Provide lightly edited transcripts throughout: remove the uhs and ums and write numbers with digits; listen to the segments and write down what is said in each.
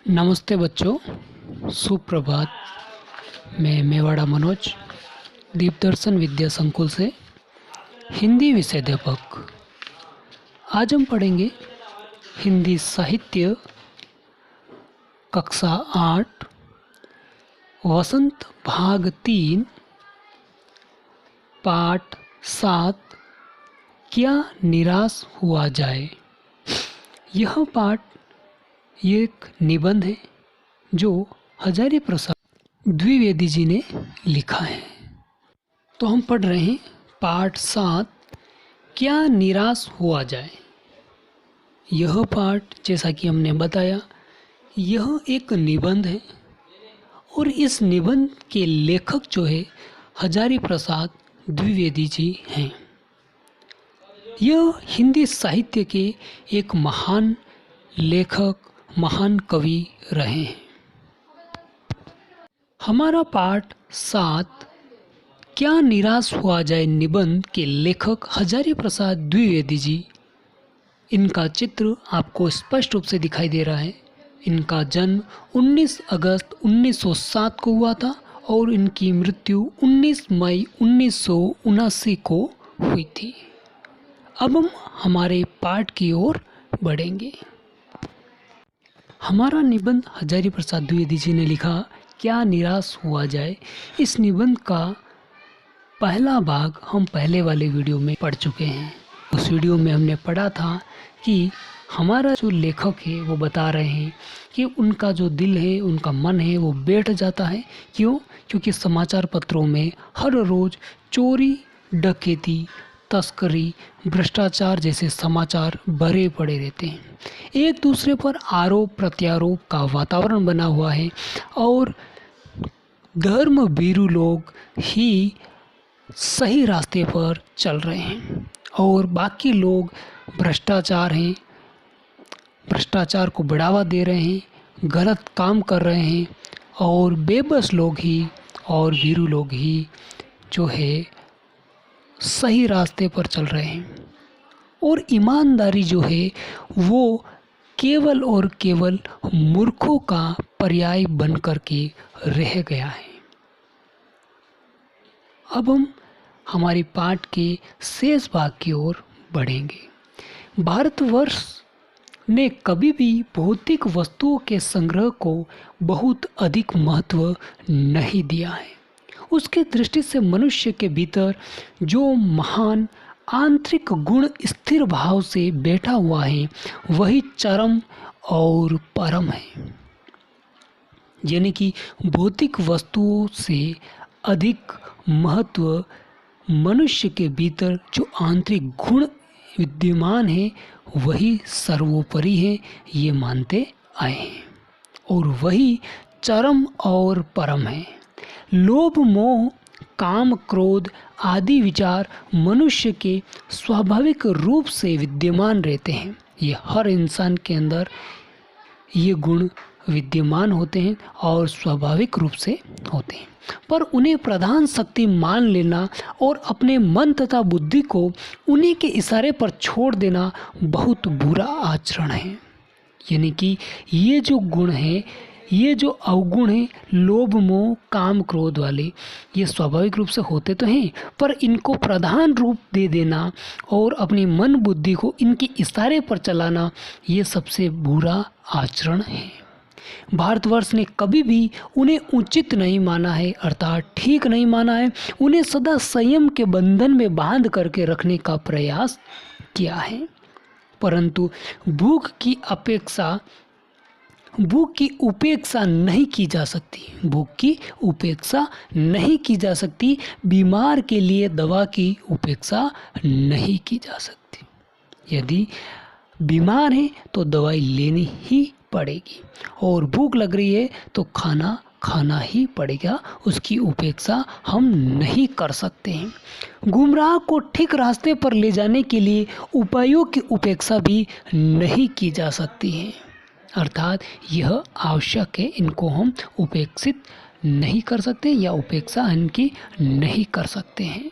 नमस्ते बच्चों, सुप्रभात। मैं मेवाड़ा मनोज दीपदर्शन विद्या संकुल से हिंदी विषयाध्यापक। आज हम पढ़ेंगे हिंदी साहित्य कक्षा 8 वसंत भाग 3 पाठ 7 क्या निराश हुआ जाए। यह पाठ एक निबंध है जो हजारी प्रसाद द्विवेदी जी ने लिखा है। तो हम पढ़ रहे हैं पाठ 7 क्या निराश हुआ जाए। यह पाठ जैसा कि हमने बताया यह एक निबंध है और इस निबंध के लेखक जो है हजारी प्रसाद द्विवेदी जी हैं। यह हिंदी साहित्य के एक महान लेखक, महान कवि रहे हैं। हमारा पाठ 7 क्या निराश हुआ जाए निबंध के लेखक हजारी प्रसाद द्विवेदी जी। इनका चित्र आपको स्पष्ट रूप से दिखाई दे रहा है। इनका जन्म 19 अगस्त 1907 को हुआ था और इनकी मृत्यु 19 मई 1979 को हुई थी। अब हम हमारे पाठ की ओर बढ़ेंगे। हमारा निबंध हजारी प्रसाद द्विवेदी जी ने लिखा क्या निराश हुआ जाए। इस निबंध का पहला भाग हम पहले वाले वीडियो में पढ़ चुके हैं। उस वीडियो में हमने पढ़ा था कि हमारा जो लेखक है वो बता रहे हैं कि उनका जो दिल है, उनका मन है वो बैठ जाता है। क्यों? क्योंकि समाचार पत्रों में हर रोज़ चोरी, डकैती, तस्करी, भ्रष्टाचार जैसे समाचार भरे पड़े रहते हैं। एक दूसरे पर आरोप प्रत्यारोप का वातावरण बना हुआ है और धर्म भीरू लोग ही सही रास्ते पर चल रहे हैं और बाकी लोग भ्रष्टाचार हैं, भ्रष्टाचार को बढ़ावा दे रहे हैं, गलत काम कर रहे हैं और बेबस लोग ही और भीरू लोग ही जो है सही रास्ते पर चल रहे हैं। और ईमानदारी जो है वो केवल और केवल मूर्खों का पर्याय बन कर के रह गया है। अब हम हमारी पाठ के शेष भाग की ओर बढ़ेंगे। भारतवर्ष ने कभी भी भौतिक वस्तुओं के संग्रह को बहुत अधिक महत्व नहीं दिया है। उसके दृष्टि से मनुष्य के भीतर जो महान आंतरिक गुण स्थिर भाव से बैठा हुआ है वही चरम और परम है। यानी कि भौतिक वस्तुओं से अधिक महत्व मनुष्य के भीतर जो आंतरिक गुण विद्यमान है वही सर्वोपरि है, ये मानते आए हैं और वही चरम और परम है। लोभ, मोह, काम, क्रोध आदि विचार मनुष्य के स्वाभाविक रूप से विद्यमान रहते हैं। ये हर इंसान के अंदर ये गुण विद्यमान होते हैं और स्वाभाविक रूप से होते हैं, पर उन्हें प्रधान शक्ति मान लेना और अपने मन तथा बुद्धि को उन्हीं के इशारे पर छोड़ देना बहुत बुरा आचरण है। यानी कि ये जो गुण हैं, ये जो अवगुण हैं, लोभ, मोह, काम, क्रोध वाले, ये स्वाभाविक रूप से होते तो हैं, पर इनको प्रधान रूप दे देना और अपनी मन बुद्धि को इनके इशारे पर चलाना ये सबसे बुरा आचरण है। भारतवर्ष ने कभी भी उन्हें उचित नहीं माना है, अर्थात ठीक नहीं माना है। उन्हें सदा संयम के बंधन में बांध करके रखने का प्रयास किया है, परंतु भूख की उपेक्षा नहीं की जा सकती। भूख की उपेक्षा नहीं की जा सकती। बीमार के लिए दवा की उपेक्षा नहीं की जा सकती। यदि बीमार है तो दवाई लेनी ही पड़ेगी और भूख लग रही है तो खाना ही पड़ेगा, उसकी उपेक्षा हम नहीं कर सकते हैं। गुमराह को ठीक रास्ते पर ले जाने के लिए उपायों की उपेक्षा भी नहीं की जा सकती है, अर्थात यह आवश्यक है, इनको हम उपेक्षित नहीं कर सकते या उपेक्षा इनकी नहीं कर सकते हैं।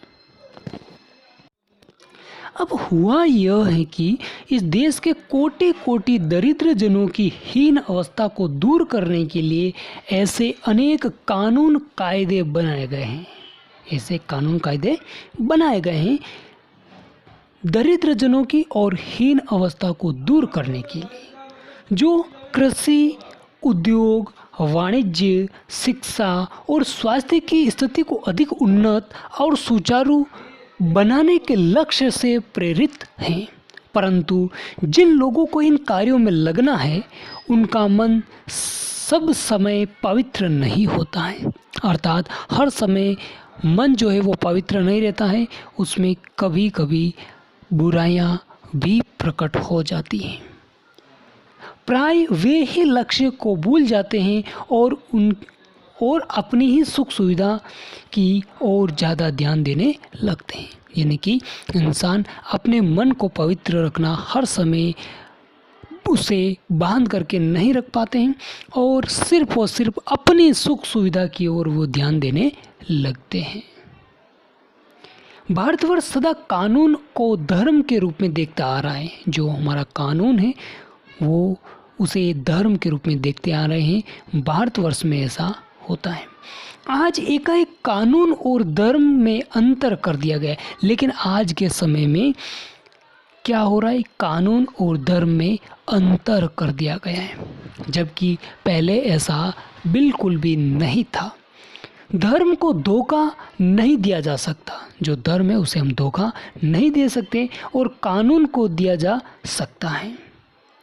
अब हुआ यह है कि इस देश के कोटि कोटि दरिद्र जनों की हीन अवस्था को दूर करने के लिए ऐसे अनेक कानून कायदे बनाए गए हैं। ऐसे कानून कायदे बनाए गए हैं दरिद्र जनों की और हीन अवस्था को दूर करने के लिए, जो कृषि, उद्योग, वाणिज्य, शिक्षा और स्वास्थ्य की स्थिति को अधिक उन्नत और सुचारू बनाने के लक्ष्य से प्रेरित हैं। परंतु जिन लोगों को इन कार्यों में लगना है, उनका मन सब समय पवित्र नहीं होता है। अर्थात हर समय मन जो है वो पवित्र नहीं रहता है, उसमें कभी कभी बुराइयां भी प्रकट हो जाती हैं। प्राय वे ही लक्ष्य को भूल जाते हैं और अपनी ही सुख सुविधा की ओर ज़्यादा ध्यान देने लगते हैं। यानी कि इंसान अपने मन को पवित्र रखना हर समय उसे बांध करके नहीं रख पाते हैं और सिर्फ अपनी सुख सुविधा की ओर वो ध्यान देने लगते हैं। भारतवर्ष सदा कानून को धर्म के रूप में देखता आ रहा है। जो हमारा कानून है वो उसे धर्म के रूप में देखते आ रहे हैं। भारतवर्ष में ऐसा होता है। आज एकाएक कानून और धर्म में अंतर कर दिया गया है, लेकिन आज के समय में क्या हो रहा है, कानून और धर्म में अंतर कर दिया गया है, जबकि पहले ऐसा बिल्कुल भी नहीं था। धर्म को धोखा नहीं दिया जा सकता। जो धर्म है उसे हम धोखा नहीं दे सकते और कानून को दिया जा सकता है।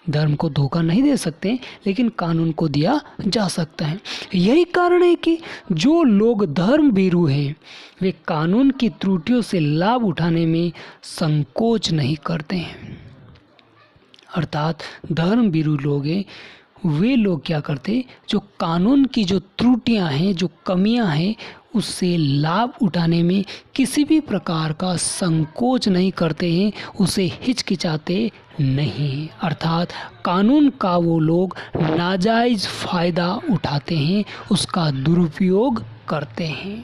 धर्म को धोखा नहीं दे सकते, लेकिन कानून को दिया जा सकता है। यही कारण है कि जो लोग धर्म भीरू हैं वे कानून की त्रुटियों से लाभ उठाने में संकोच नहीं करते हैं। अर्थात धर्म भीरू लोग हैं, वे लोग क्या करते, जो कानून की जो त्रुटियां हैं, जो कमियां हैं, उससे लाभ उठाने में किसी भी प्रकार का संकोच नहीं करते हैं, उसे हिचकिचाते नहीं हैं। अर्थात कानून का वो लोग नाजायज़ फ़ायदा उठाते हैं, उसका दुरुपयोग करते हैं।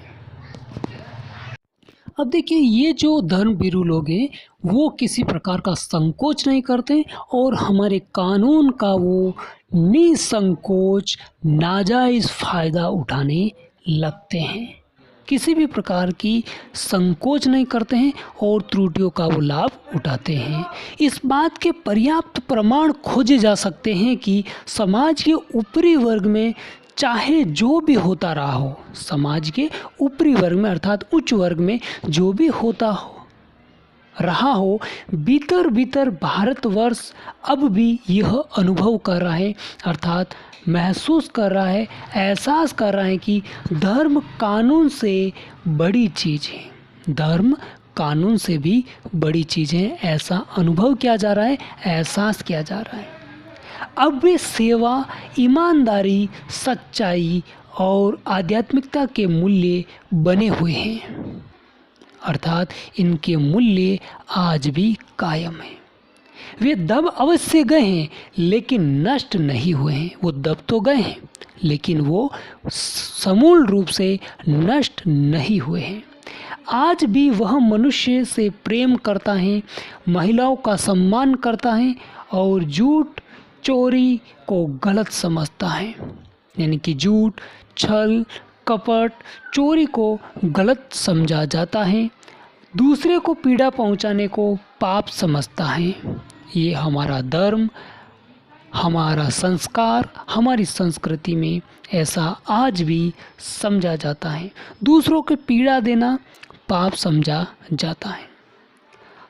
अब देखिए, ये जो धर्म भीरू लोग हैं वो किसी प्रकार का संकोच नहीं करते और हमारे कानून का वो निसंकोच नाजायज़ फ़ायदा उठाने लगते हैं। किसी भी प्रकार की संकोच नहीं करते हैं और त्रुटियों का वो लाभ उठाते हैं। इस बात के पर्याप्त प्रमाण खोजे जा सकते हैं कि समाज के ऊपरी वर्ग में चाहे जो भी होता रहा हो, समाज के ऊपरी वर्ग में अर्थात उच्च वर्ग में जो भी होता रहा हो, भीतर भारतवर्ष अब भी यह अनुभव कर रहा है, अर्थात महसूस कर रहा है, एहसास कर रहा है कि धर्म कानून से बड़ी चीज़ है। धर्म कानून से भी बड़ी चीज़ है, ऐसा अनुभव किया जा रहा है, एहसास किया जा रहा है। अब वे सेवा, ईमानदारी, सच्चाई और आध्यात्मिकता के मूल्य बने हुए हैं, अर्थात इनके मूल्य आज भी कायम हैं। वे दब अवश्य गए हैं लेकिन नष्ट नहीं हुए हैं। वो दब तो गए हैं लेकिन वो समूल रूप से नष्ट नहीं हुए हैं। आज भी वह मनुष्य से प्रेम करता है, महिलाओं का सम्मान करता है और झूठ चोरी को गलत समझता है। यानी कि झूठ, छल, कपट, चोरी को गलत समझा जाता है, दूसरे को पीड़ा पहुंचाने को पाप समझता है। ये हमारा धर्म, हमारा संस्कार, हमारी संस्कृति में ऐसा आज भी समझा जाता है। दूसरों को पीड़ा देना पाप समझा जाता है।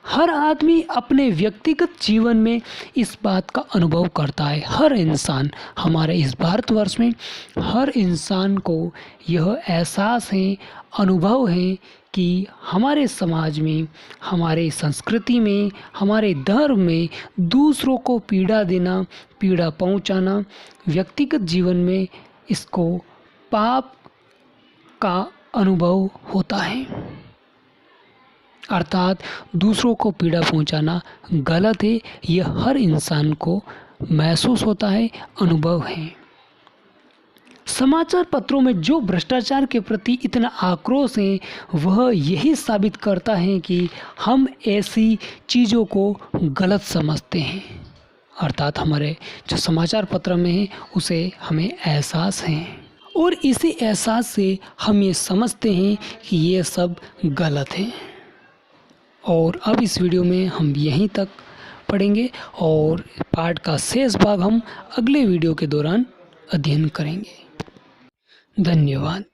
हर आदमी अपने व्यक्तिगत जीवन में इस बात का अनुभव करता है। हर इंसान, हमारे इस भारतवर्ष में हर इंसान को यह एहसास है, अनुभव है कि हमारे समाज में, हमारे संस्कृति में, हमारे धर्म में दूसरों को पीड़ा देना, पीड़ा पहुंचाना, व्यक्तिगत जीवन में इसको पाप का अनुभव होता है। अर्थात दूसरों को पीड़ा पहुंचाना गलत है, यह हर इंसान को महसूस होता है, अनुभव है। समाचार पत्रों में जो भ्रष्टाचार के प्रति इतना आक्रोश है वह यही साबित करता है कि हम ऐसी चीज़ों को गलत समझते हैं, अर्थात हमारे जो समाचार पत्र में है उसे हमें एहसास है और इसी एहसास से हम ये समझते हैं कि ये सब गलत है। और अब इस वीडियो में हम यहीं तक पढ़ेंगे और पाठ का शेष भाग हम अगले वीडियो के दौरान अध्ययन करेंगे। धन्यवाद।